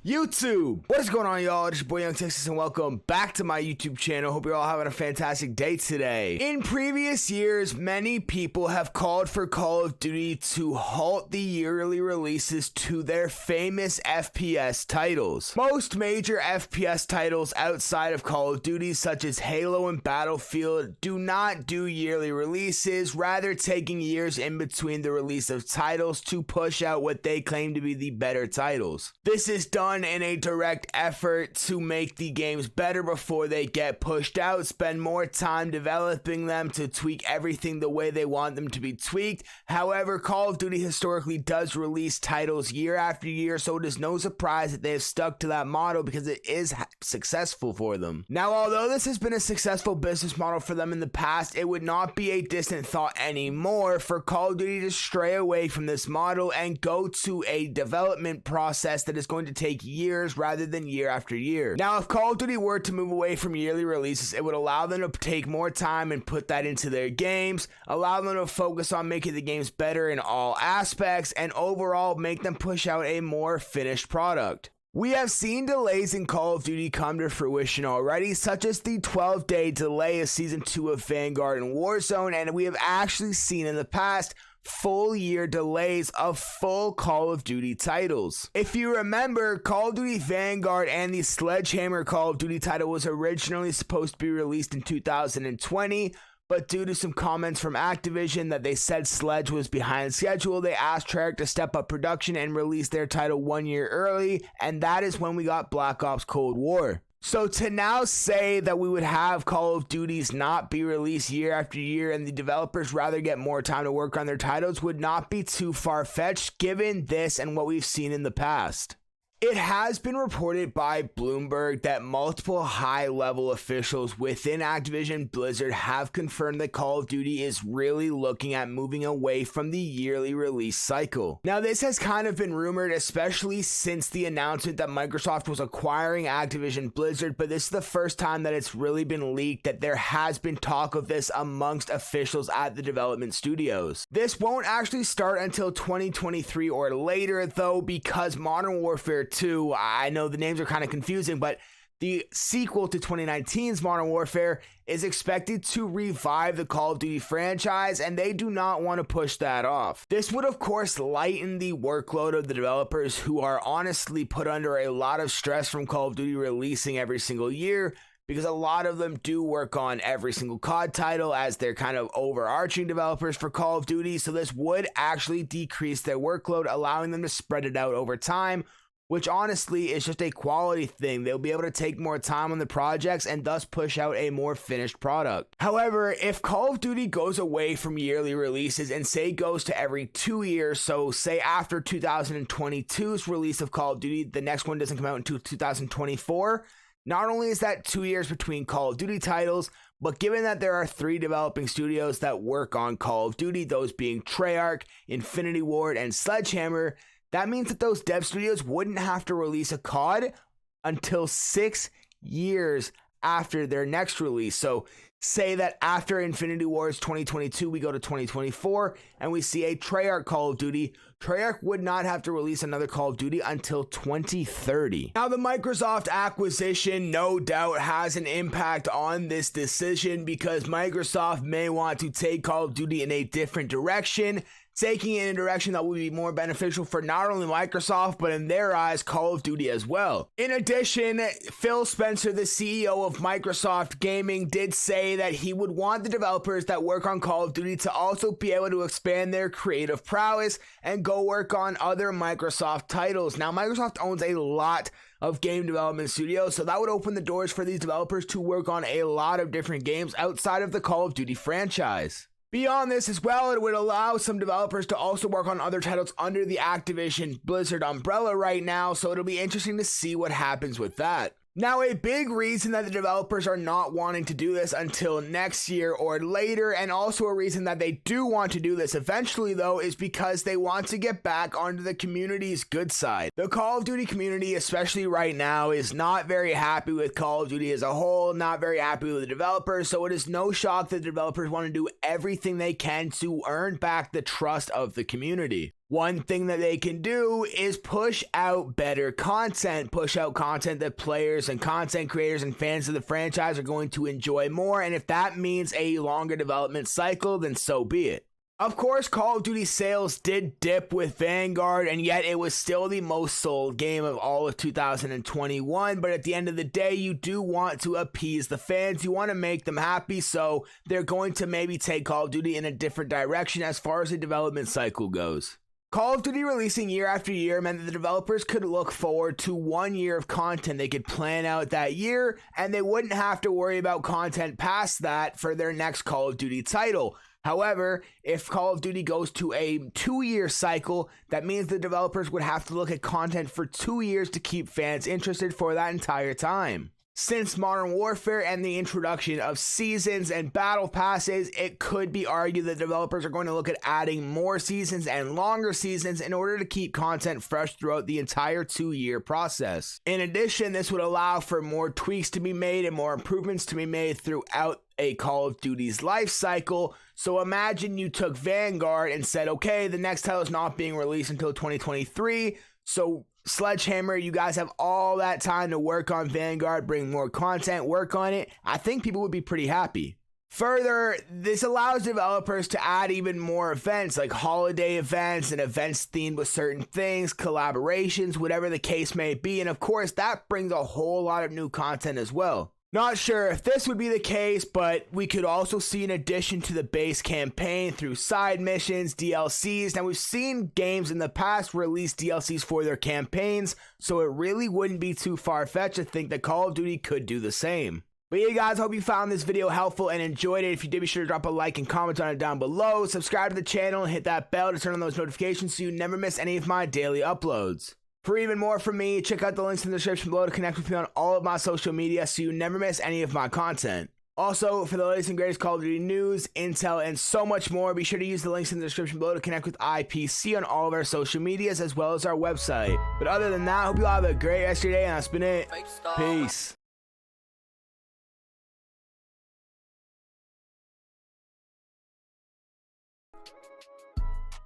YouTube, what is going on, y'all? It's your boy Young Texas and welcome back to my YouTube channel. Hope you're all having a fantastic day today. In previous years, many people have called for Call of Duty to halt the yearly releases to their famous FPS titles. Most major FPS titles outside of Call of Duty, such as Halo and Battlefield, do not do yearly releases, rather taking years in between the release of titles to push out what they claim to be the better titles. This is done in a direct effort to make the games better before they get pushed out, spend more time developing them to tweak everything the way they want them to be tweaked. However, Call of Duty historically does release titles year after year, so it is no surprise that they have stuck to that model because it is successful for them. Now, although this has been a successful business model for them in the past, it would not be a distant thought anymore for Call of Duty to stray away from this model and go to a development process that is going to take years rather than year after year. Now, if Call of Duty were to move away from yearly releases, it would allow them to take more time and put that into their games, allow them to focus on making the games better in all aspects, and overall make them push out a more finished product. We have seen delays in Call of Duty come to fruition already, such as the 12-day delay of Season 2 of Vanguard and Warzone, and we have actually seen in the past full year delays of full Call of Duty titles. If you remember, Call of Duty Vanguard and the Sledgehammer Call of Duty title was originally supposed to be released in 2020, but due to some comments from Activision that they said Sledge was behind schedule, they asked Treyarch to step up production and release their title 1 year early, and that is when we got Black Ops Cold War. So to now say that we would have Call of Duties not be released year after year and the developers rather get more time to work on their titles would not be too far-fetched given this and what we've seen in the past. It has been reported by Bloomberg that multiple high-level officials within Activision Blizzard have confirmed that Call of Duty is really looking at moving away from the yearly release cycle. Now, this has kind of been rumored, especially since the announcement that Microsoft was acquiring Activision Blizzard, but this is the first time that it's really been leaked that there has been talk of this amongst officials at the development studios. This won't actually start until 2023 or later, though, because Modern Warfare 2, I know the names are kind of confusing, but the sequel to 2019's Modern Warfare is expected to revive the Call of Duty franchise, and they do not want to push that off. This would, of course, lighten the workload of the developers who are honestly put under a lot of stress from Call of Duty releasing every single year, because a lot of them do work on every single COD title as they're kind of overarching developers for Call of Duty, so this would actually decrease their workload, allowing them to spread it out over time, which honestly is just a quality thing. They'll be able to take more time on the projects and thus push out a more finished product. However, if Call of Duty goes away from yearly releases and say goes to every 2 years, so say after 2022's release of Call of Duty, the next one doesn't come out until 2024, not only is that 2 years between Call of Duty titles, but given that there are 3 developing studios that work on Call of Duty, those being Treyarch, Infinity Ward, and Sledgehammer, that means that those dev studios wouldn't have to release a COD until 6 years after their next release. So say that after Infinity Wars 2022, we go to 2024 and we see a Treyarch Call of Duty. Treyarch would not have to release another Call of Duty until 2030. Now, the Microsoft acquisition no doubt has an impact on this decision because Microsoft may want to take Call of Duty in a different direction, taking it in a direction that would be more beneficial for not only Microsoft, but in their eyes, Call of Duty as well. In addition, Phil Spencer, the CEO of Microsoft Gaming, did say that he would want the developers that work on Call of Duty to also be able to expand their creative prowess and go work on other Microsoft titles. Now, Microsoft owns a lot of game development studios, so that would open the doors for these developers to work on a lot of different games outside of the Call of Duty franchise. Beyond this as well, it would allow some developers to also work on other titles under the Activision Blizzard umbrella right now, so it'll be interesting to see what happens with that. Now, a big reason that the developers are not wanting to do this until next year or later, and also a reason that they do want to do this eventually, though, is because they want to get back onto the community's good side. The Call of Duty community, especially right now, is not very happy with Call of Duty as a whole, not very happy with the developers, so it is no shock that the developers want to do everything they can to earn back the trust of the community. One thing that they can do is push out better content, push out content that players and content creators and fans of the franchise are going to enjoy more, and if that means a longer development cycle, then so be it. Of course, Call of Duty sales did dip with Vanguard, and yet it was still the most sold game of all of 2021, but at the end of the day, you do want to appease the fans, you want to make them happy, so they're going to maybe take Call of Duty in a different direction as far as the development cycle goes. Call of Duty releasing year after year meant that the developers could look forward to 1 year of content they could plan out that year, and they wouldn't have to worry about content past that for their next Call of Duty title. However, if Call of Duty goes to a 2-year cycle, that means the developers would have to look at content for 2 years to keep fans interested for that entire time. Since Modern Warfare and the introduction of seasons and battle passes, it could be argued that developers are going to look at adding more seasons and longer seasons in order to keep content fresh throughout the entire 2-year process. In addition, this would allow for more tweaks to be made and more improvements to be made throughout a Call of Duty's life cycle. So imagine you took Vanguard and said, okay, the next title is not being released until 2023, so Sledgehammer, you guys have all that time to work on Vanguard, bring more content, work on it. I think people would be pretty happy. Further, this allows developers to add even more events, like holiday events and events themed with certain things, collaborations, whatever the case may be. And of course, that brings a whole lot of new content as well. Not sure if this would be the case, but we could also see an addition to the base campaign through side missions, DLCs. Now, we've seen games in the past release DLCs for their campaigns, so it really wouldn't be too far-fetched to think that Call of Duty could do the same. But yeah, guys, hope you found this video helpful and enjoyed it. If you did, be sure to drop a like and comment on it down below. Subscribe to the channel and hit that bell to turn on those notifications so you never miss any of my daily uploads. For even more from me, check out the links in the description below to connect with me on all of my social media so you never miss any of my content. Also, for the latest and greatest Call of Duty news, intel, and so much more, be sure to use the links in the description below to connect with IPC on all of our social medias as well as our website. But other than that, I hope you all have a great rest of your day, and that's been it. Peace.